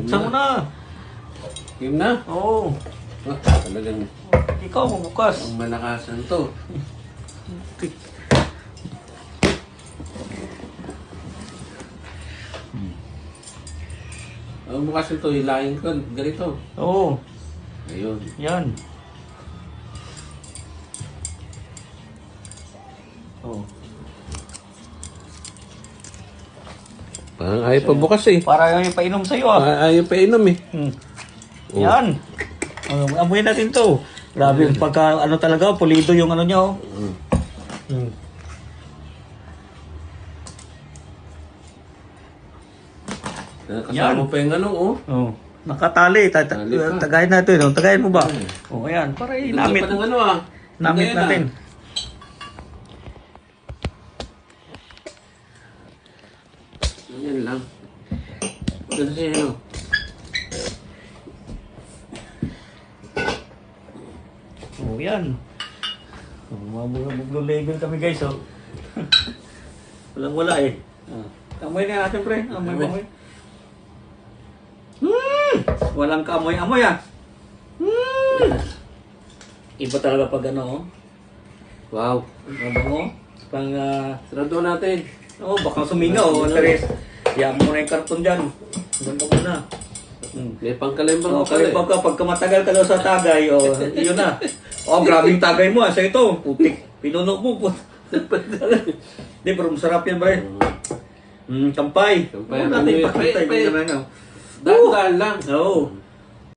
Saan mo na? Game na? Oo. Ah, talagang Ikaw, bukas. ang malakasan to. Ang bukas ito, hilahin ko. Ganito. Oo. Ayun. Yan. Oo. Parang ayaw pa bukas eh. Para yung painom sa'yo ah. Ayaw pa inom eh. Oh. Yan. Amuyin natin to. Grabe yung pagka, ano talaga, pulido yung ano niya oh. Hmm. Kasama pa yung ano oh. Oh. Nakatali. Tali pa. Tagayin natin. Oh. Tagayin mo ba? Oh, ayan. Para Namit inamit. pa ng ano ah. Namit Tagayan natin. Yan lang. Ganun siya ano. Oh, yan. Oh, mabuglo level kami guys oh. Walang wala eh. Amoy na natin pre. Amoy. Walang kaamoy-amoy ah. Iba talaga pag ano oh. Wow. Mabango. Pang Sarado natin. baka sumingaw oh, Teres. Yan mo na yung karton dyan. Ganda mo na. May pangkalimbang Oh, kalipag ka, pagka matagal ka daw sa tagay, oh, yun na. Oh, grabing tagay mo, sa ito. Putik, pinuno mo. Hindi, pero masarap yan, pre. Kampay. Kampay. Oo, natin ipakita. Pre, Yung naman, oh. Dahan-dahan lang. Oo.